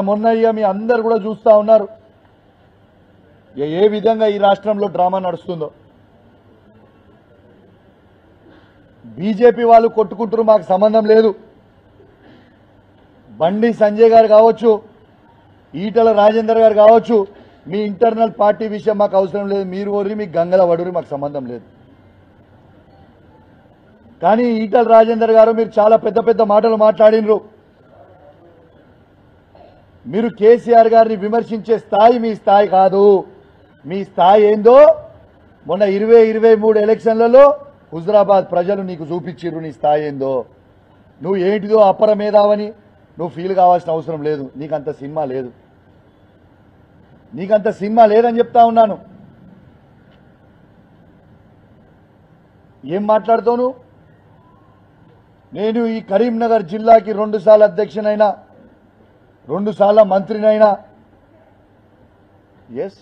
మొన్న మీ అందరు కూడా చూస్తా ఉన్నారు ఏ విధంగా ఈ రాష్ట్రంలో డ్రామా నడుస్తుందో. బీజేపీ వాళ్ళు కొట్టుకుంటారు, మాకు సంబంధం లేదు. బండి సంజయ్ గారు కావచ్చు, ఈటల రాజేందర్ గారు కావచ్చు, మీ ఇంటర్నల్ పార్టీ విషయం మాకు అవసరం లేదు. మీరు ఓరి మీ గంగల వడురి మాకు సంబంధం లేదు. కానీ ఈటల రాజేందర్ గారు మీరు చాలా పెద్ద పెద్ద మాటలు మాట్లాడినరు. మీరు కేసీఆర్ గారిని విమర్శించే స్థాయి మీ స్థాయి కాదు. మీ స్థాయి ఏందో మొన్న 2023 ఎలక్షన్లలో హుజరాబాద్ ప్రజలు నీకు చూపించిర్రు. నీ స్థాయి ఏందో, నువ్వు ఏంటిదో అపర మేధావని నువ్వు ఫీల్ కావాల్సిన అవసరం లేదు. నీకంత సినిమా లేదు, నీకంత సినిమా లేదని చెప్తా ఉన్నాను. ఏం మాట్లాడుతావు? నేను ఈ కరీంనగర్ జిల్లాకి 2 సార్లు అధ్యక్షునైనా, 2 సార్లు మంత్రినైనా. ఎస్,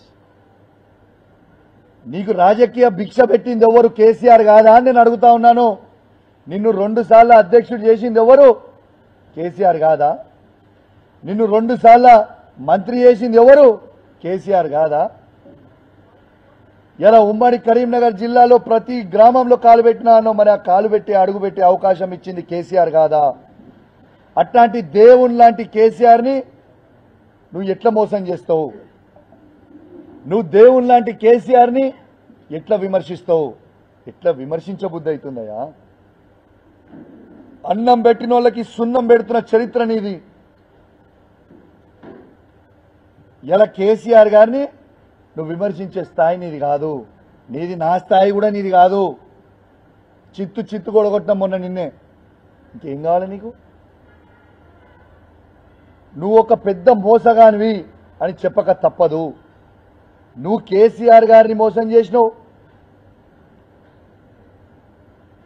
నీకు రాజకీయ భిక్ష పెట్టింది ఎవరు? కేసీఆర్ కాదా అని నేను అడుగుతా ఉన్నాను. నిన్ను 2 సార్లు అధ్యక్షుడు చేసింది ఎవరు? కేసీఆర్ కాదా? నిన్ను 2 సార్లు మంత్రి చేసింది ఎవరు? కేసీఆర్ కాదా? ఇలా ఉమ్మడి కరీంనగర్ జిల్లాలో ప్రతి గ్రామంలో కాలు పెట్టినానో మరి ఆ కాలు పెట్టి అడుగు పెట్టే అవకాశం ఇచ్చింది కేసీఆర్ కాదా? అట్లాంటి దేవుని లాంటి కేసీఆర్ని నువ్వు ఎట్లా మోసం చేస్తావు? నువ్వు దేవుని లాంటి కేసీఆర్ని ఎట్లా విమర్శిస్తావు? ఎట్లా విమర్శించబుద్ధి అవుతుందయా? అన్నం పెట్టిన వాళ్ళకి సున్నం పెడుతున్న చరిత్ర నీది. ఇలా కేసీఆర్ గారిని నువ్వు విమర్శించే స్థాయి నీది కాదు. నీది నా స్థాయి కూడా నీది కాదు. చిత్తు కొడగొట్టిన మొన్న నిన్నే. ఇంకేం కావాలి నీకు? నువ్వు ఒక పెద్ద మోసగానివి అని చెప్పక తప్పదు. నువ్వు కేసీఆర్ గారిని మోసం చేసినావు.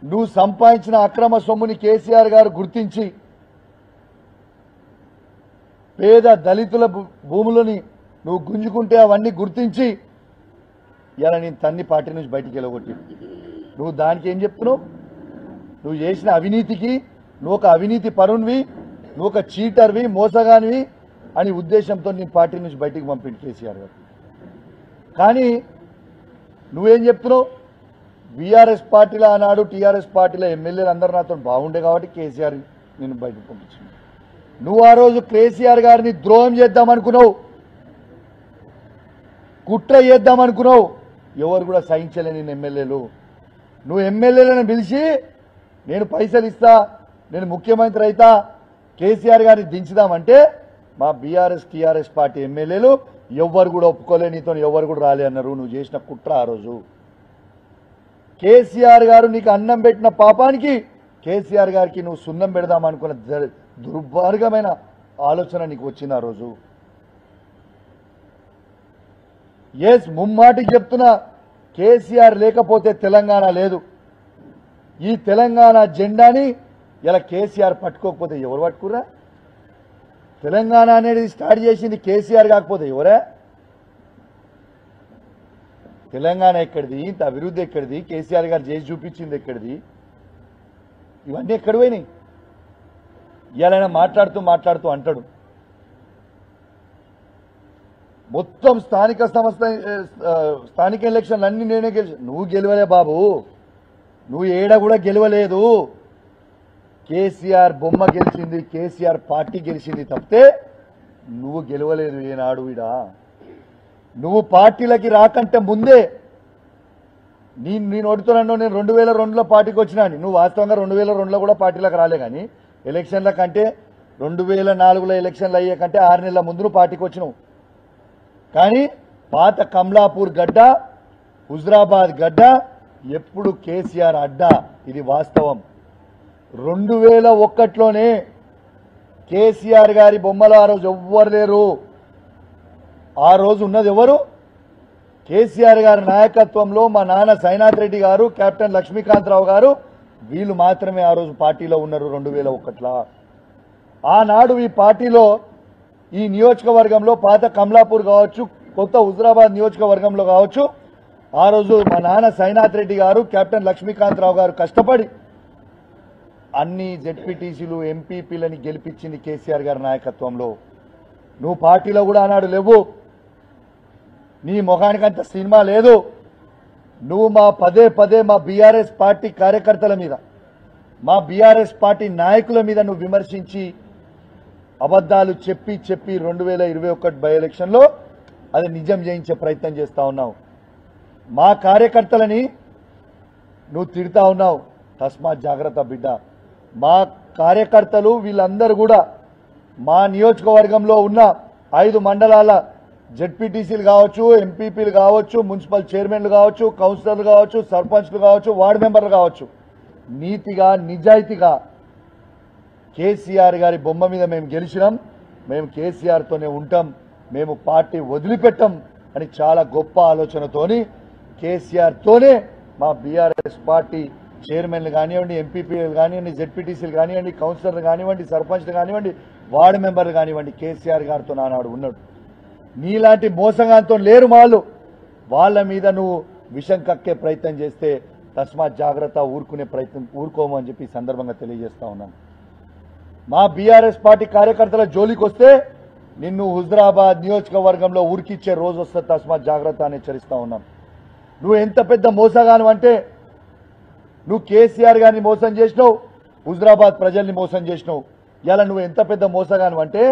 నువ్వు సంపాదించిన అక్రమ సొమ్ముని కేసీఆర్ గారు గుర్తించి పేద దళితుల భూములని నువ్వు గుంజుకుంటే అవన్నీ గుర్తించి ఇలా నేను తన్ని పార్టీ నుంచి బయటికి వెళ్ళగొట్టి నువ్వు దానికి ఏం చెప్తున్నావు? నువ్వు చేసిన అవినీతికి నువ్వు ఒక అవినీతి పరునివి, నువ్వు ఒక చీటర్వి, మోసగానివి అని ఉద్దేశంతో నేను పార్టీ నుంచి బయటికి పంపింది కేసీఆర్ గారు. కానీ నువ్వేం చెప్తున్నావు? బీఆర్ఎస్ పార్టీలో ఆనాడు టీఆర్ఎస్ పార్టీలో ఎమ్మెల్యేలు అందరూ నాతో బాగుండే కాబట్టి కేసీఆర్ నేను బయటకు పంపించాను. నువ్వు ఆ రోజు కేసీఆర్ గారిని ద్రోహం చేద్దామనుకున్నావు, కుట్ర చేద్దామనుకున్నావు. ఎవరు కూడా సహించలేని ఎమ్మెల్యేలు. నువ్వు ఎమ్మెల్యేలను పిలిచి నేను పైసలు ఇస్తా, నేను ముఖ్యమంత్రి అయితా, కేసీఆర్ గారిని దించుదామంటే మా బీఆర్ఎస్ టీఆర్ఎస్ పార్టీ ఎమ్మెల్యేలు ఎవ్వరు కూడా ఒప్పుకోలే, నీతో ఎవరు కూడా రాలే అన్నారు. నువ్వు చేసిన కుట్ర ఆ రోజు. కేసీఆర్ గారు నీకు అన్నం పెట్టిన పాపానికి కేసీఆర్ గారికి నువ్వు సున్నం పెడదామనుకున్న దుర్మార్గమైన ఆలోచన నీకు వచ్చింది ఆ రోజు. ఎస్, ముమ్మాటికి చెప్తున్నా, కేసీఆర్ లేకపోతే తెలంగాణ లేదు. ఈ తెలంగాణ జెండాని ఇలా కేసీఆర్ పట్టుకోకపోతే ఎవరు పట్టుకురా? తెలంగాణ అనేది స్టార్ట్ చేసింది కేసీఆర్ కాకపోతే ఎవరా? తెలంగాణ ఎక్కడిది? ఇంత అభివృద్ధి ఎక్కడిది? కేసీఆర్ గారు చేసి చూపించింది ఎక్కడిది? ఇవన్నీ ఎక్కడ పోయినాయి? ఇవాళ మాట్లాడుతూ అంటాడు మొత్తం స్థానిక ఎలక్షన్లు అన్ని నేనే గెలిచి. నువ్వు గెలవలే బాబు, నువ్వు ఏడ కూడా గెలవలేదు. కేసీఆర్ బొమ్మ గెలిచింది, కేసీఆర్ పార్టీ గెలిచింది తప్పితే నువ్వు గెలవలేదు ఏనాడు. ఈడ నువ్వు పార్టీలకి రాకంటే ముందే నేను అడుగుతున్నాను. నేను 2002లో పార్టీకి వచ్చినాను. నువ్వు వాస్తవంగా 2002లో కూడా పార్టీలకు రాలే. కానీ ఎలక్షన్ల కంటే 2004లో ఎలక్షన్లు అయ్యే కంటే 6 నెలల ముందు నువ్వు పార్టీకి వచ్చినావు. కానీ పాత కమలాపూర్ గడ్డ, హుజరాబాద్ గడ్డ ఎప్పుడు కేసీఆర్ అడ్డా. ఇది వాస్తవం. 2001లోనే కేసీఆర్ గారి బొమ్మలు ఆ రోజు ఎవ్వరు లేరు. ఆ రోజు ఉన్నది ఎవరు? కేసీఆర్ గారి నాయకత్వంలో మా నాన్న సైనాథ్ రెడ్డి గారు, కెప్టెన్ లక్ష్మీకాంతరావు గారు, వీళ్ళు మాత్రమే ఆ రోజు పార్టీలో ఉన్నారు 2001లో. ఆనాడు ఈ పార్టీలో ఈ నియోజకవర్గంలో పాత కమలాపూర్ కావచ్చు, కొత్త హుజరాబాద్ నియోజకవర్గంలో కావచ్చు, ఆ రోజు మా నాన్న సైనాథ్ రెడ్డి గారు, కెప్టెన్ లక్ష్మీకాంతరావు గారు కష్టపడి అన్ని జెడ్పీటీసీలు ఎంపీపీలని గెలిపించింది కేసీఆర్ గారి నాయకత్వంలో. నువ్వు పార్టీలో కూడా ఆనాడు లేవు, నీ ముఖానికంత సినిమా లేదు. నువ్వు పదే పదే మా బీఆర్ఎస్ పార్టీ కార్యకర్తల మీద, మా బీఆర్ఎస్ పార్టీ నాయకుల మీద నువ్వు విమర్శించి అబద్ధాలు చెప్పి 2021 బై ఎలక్షన్లో అది నిజం చేయించే ప్రయత్నం చేస్తా ఉన్నావు. మా కార్యకర్తలని నువ్వు తిడతా ఉన్నావు. తస్మాత్ జాగ్రత్త బిడ్డ. మా కార్యకర్తలు వీళ్ళందరూ కూడా మా నియోజకవర్గంలో ఉన్న 5 మండలాల జెడ్పీటీసీలు కావచ్చు, ఎంపీపీలు కావచ్చు, మున్సిపల్ చైర్మన్లు కావచ్చు, కౌన్సిలర్లు కావచ్చు, సర్పంచ్లు కావచ్చు, వార్డు మెంబర్లు కావచ్చు, నీతిగా నిజాయితీగా కేసీఆర్ గారి బొమ్మ మీద మేము గెలిచినాం, మేము కేసీఆర్తోనే ఉంటాం, మేము పార్టీ వదిలిపెట్టం అని చాలా గొప్ప ఆలోచనతోని కేసీఆర్తోనే మా బీఆర్ఎస్ పార్టీ చైర్మన్లు కానివ్వండి, ఎంపీపీలు కానివ్వండి, జెడ్పీటీసీలు కానివ్వండి, కౌన్సిలర్లు కానివ్వండి, సర్పంచ్లు కానివ్వండి, వార్డు మెంబర్లు కానివ్వండి, కేసీఆర్ గారితో నానాడు ఉన్నాడు. నీలాంటి మోసగాంతో లేరు వాళ్ళ మీద నువ్వు విషం కక్కే ప్రయత్నం చేస్తే తస్మాత్ జాగ్రత్త, ఊరుకోము అని చెప్పి సందర్భంగా తెలియజేస్తా ఉన్నాను. మా బీఆర్ఎస్ పార్టీ కార్యకర్తల జోలికి వస్తే నిన్ను హుజరాబాద్ నియోజకవర్గంలో ఊరికిచ్చే రోజు వస్తే తస్మాత్ జాగ్రత్త అని హెచ్చరిస్తా ఉన్నాను. నువ్వు ఎంత పెద్ద మోసగాను అంటే, నువ్వు కేసీఆర్ గారిని మోసం చేసినావు, హుజరాబాద్ ప్రజల్ని మోసం చేసినావు. ఇలా నువ్వు ఎంత పెద్ద మోసగాను అంటే,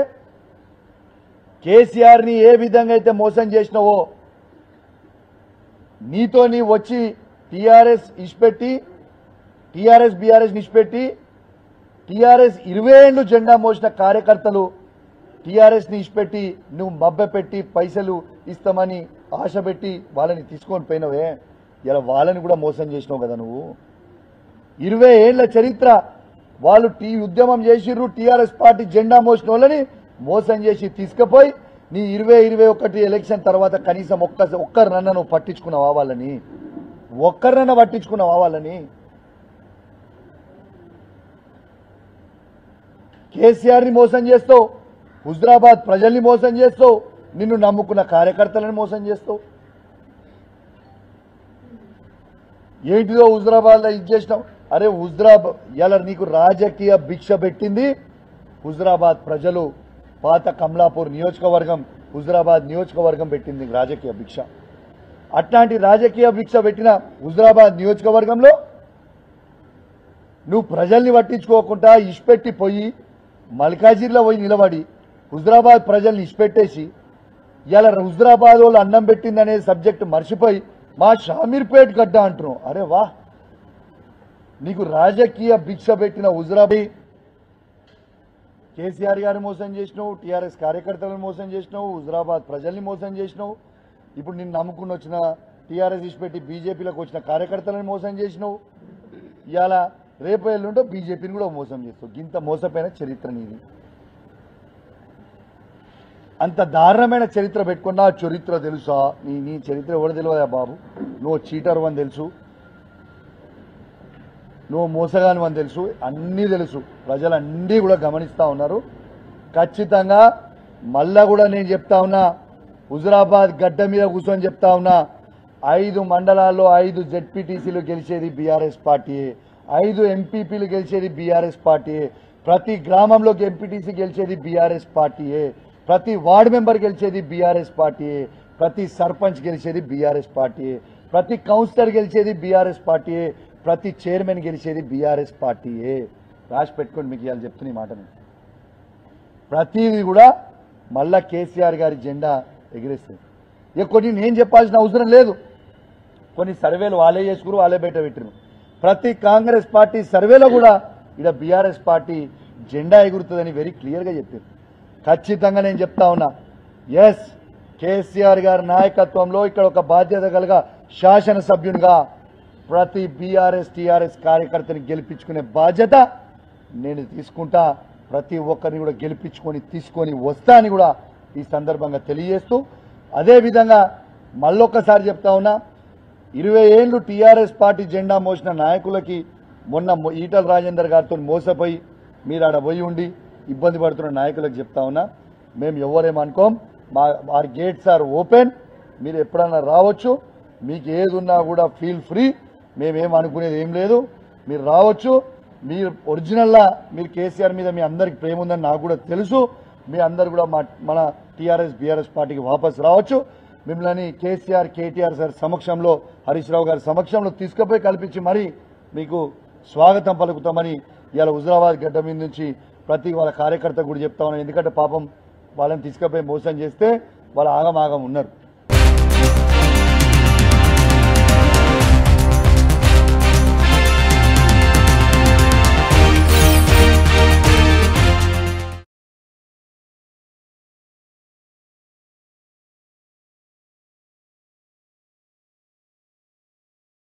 కేసీఆర్ని ఏ విధంగా అయితే మోసం చేసినావో నీతో నీ వచ్చి టీఆర్ఎస్ ఇష్పెట్టి, టీఆర్ఎస్ బీఆర్ఎస్ నిష్పెట్టి, టీఆర్ఎస్ 20 ఏళ్లు జెండా మోసిన కార్యకర్తలు టీఆర్ఎస్ ని ఇష్పెట్టి నువ్వు మబ్బెపెట్టి పైసలు ఇస్తామని ఆశ పెట్టి వాళ్ళని తీసుకొని పోయినవే, ఇలా వాళ్ళని కూడా మోసం చేసినావు కదా నువ్వు. 20 ఏళ్ల చరిత్ర వాళ్ళు ఉద్యమం చేసిర్రు, టీఆర్ఎస్ పార్టీ జెండా మోసిన వాళ్ళని మోసం చేసి తీసుకుపోయి నీ 2021 ఎలక్షన్ తర్వాత కనీసం ఒక్కరినన్నా నువ్వు పట్టించుకున్నావా వాళ్ళని? ఒక్కరినన్నా పట్టించుకున్నావా వాళ్ళని? కేసీఆర్ని మోసం చేస్తావు, హుజరాబాద్ ప్రజల్ని మోసం చేస్తావు, నిన్ను నమ్ముకున్న కార్యకర్తలను మోసం చేస్తావు. ఏంటిదో హుజరాబాద్లో ఇది చేసినావు. అరే హుజరాబాద్ ఇలా నీకు రాజకీయ భిక్ష పెట్టింది హుజరాబాద్ ప్రజలు. పాత కమలాపూర్ నియోజకవర్గం, హుజరాబాద్ నియోజకవర్గం పెట్టింది రాజకీయ భిక్ష. అట్లాంటి రాజకీయ భిక్ష పెట్టిన హుజరాబాద్ నియోజకవర్గంలో నువ్వు ప్రజల్ని పట్టించుకోకుండా ఇష్పెట్టి పోయి మల్కాజిర్లో పోయి నిలబడి హుజరాబాద్ ప్రజల్ని ఇష్పెట్టేసి ఇలా హుజరాబాద్ వాళ్ళు అన్నం పెట్టిందనే సబ్జెక్టు మర్చిపోయి మా షామీర్పేట్ గడ్డ అంటున్నావు. అరే వా, నీకు రాజకీయ భిక్ష పెట్టిన హుజరాబాద్ కేసీఆర్ గారిని మోసం చేసినావు, టీఆర్ఎస్ కార్యకర్తలను మోసం చేసినావు, హుజరాబాద్ ప్రజల్ని మోసం చేసినావు. ఇప్పుడు నిన్ను నమ్ముకుని వచ్చిన టీఆర్ఎస్ ఇష్పెట్టి బీజేపీలోకి వచ్చిన కార్యకర్తలను మోసం చేసినావు. ఇవాళ రేపు ఎల్లుంటో బీజేపీని కూడా మోసం చేస్తావు. ఇంత మోసపోయిన చరిత్ర నీది. అంత దారుణమైన చరిత్ర పెట్టుకున్నా చరిత్ర తెలుసా? నీ చరిత్ర ఎవరు తెలియదా బాబు? నువ్వు చీటర్ అని తెలుసు, నువ్వు మోసగాని అని తెలుసు, అన్నీ తెలుసు. ప్రజలన్నీ కూడా గమనిస్తూ ఉన్నారు. ఖచ్చితంగా మళ్ళా కూడా నేను చెప్తా ఉన్నా, హుజరాబాద్ గడ్డ మీద కూర్చొని చెప్తా ఉన్నా, 5 మండలాల్లో 5 జెడ్పీటీసీలు గెలిచేది బీఆర్ఎస్ పార్టీయే, 5 ఎంపీపీలు గెలిచేది బీఆర్ఎస్ పార్టీయే, ప్రతి గ్రామంలో ఎంపీటీసీ గెలిచేది బీఆర్ఎస్ పార్టీయే, ప్రతి వార్డు మెంబర్ గెలిచేది బీఆర్ఎస్ పార్టీయే, ప్రతి సర్పంచ్ గెలిచేది బీఆర్ఎస్ పార్టీయే, ప్రతి కౌన్సిలర్ గెలిచేది బీఆర్ఎస్ పార్టీయే, ప్రతి చైర్మన్ గెలిచేది బీఆర్ఎస్ పార్టీయే. రాసి పెట్టుకోండి, మీకు ఇవాళ చెప్తున్న ఈ మాటని. ప్రతిదీ కూడా మళ్ళా కేసీఆర్ గారి జెండా ఎగిరేస్తుంది. ఇక కొన్ని నేను చెప్పాల్సిన అవసరం లేదు. కొన్ని సర్వేలు వాళ్ళే చేసుకురు, వాళ్ళే బయట పెట్టిరు. ప్రతి కాంగ్రెస్ పార్టీ సర్వేలో కూడా ఇక్కడ బీఆర్ఎస్ పార్టీ జెండా ఎగురుతుందని వెరీ క్లియర్గా చెప్పారు. ఖచ్చితంగా నేను చెప్తా ఉన్నా, ఎస్, కేసీఆర్ గారి నాయకత్వంలో ఇక్కడ ఒక బాధ్యత కలగా శాసనసభ్యునిగా ప్రతి బీఆర్ఎస్ టీఆర్ఎస్ కార్యకర్తని గెలిపించుకునే బాధ్యత నేను తీసుకుంటా. ప్రతి ఒక్కరిని కూడా గెలిపించుకొని తీసుకొని వస్తా అని కూడా ఈ సందర్భంగా తెలియజేస్తూ, అదేవిధంగా మళ్ళొక్కసారి చెప్తా ఉన్నా, 20 ఏళ్లు టీఆర్ఎస్ పార్టీ జెండా మోసిన నాయకులకి మొన్న ఈటల రాజేందర్ గారితో మోసపోయి మీరు ఆడ పోయి ఉండి ఇబ్బంది పడుతున్న నాయకులకు చెప్తా ఉన్నా, మేము ఎవరేమనుకోం, our గేట్స్ ఆర్ ఓపెన్, మీరు ఎప్పుడన్నా రావచ్చు, మీకు ఏది ఉన్నా కూడా ఫీల్ ఫ్రీ, మేమేం అనుకునేది ఏం లేదు, మీరు రావచ్చు. మీరు ఒరిజినల్లా మీరు కేసీఆర్ మీద మీ అందరికి ప్రేమ ఉందని నాకు కూడా తెలుసు. మీ అందరు కూడా మన టీఆర్ఎస్ బీఆర్ఎస్ పార్టీకి వాపస్ రావచ్చు. మిమ్మల్ని కేసీఆర్ కేటీఆర్ సార్ సమక్షంలో హరీష్ రావు గారి సమక్షంలో తీసుకుపోయి కల్పించి మరీ మీకు స్వాగతం పలుకుతామని ఇవాళ హుజరాబాద్ గడ్డ మీద నుంచి ప్రతి వాళ్ళ కార్యకర్త కూడా చెప్తా ఉన్నాను. ఎందుకంటే పాపం వాళ్ళని తీసుకుపోయి మోసం చేస్తే వాళ్ళ ఆగమాగం ఉన్నారు.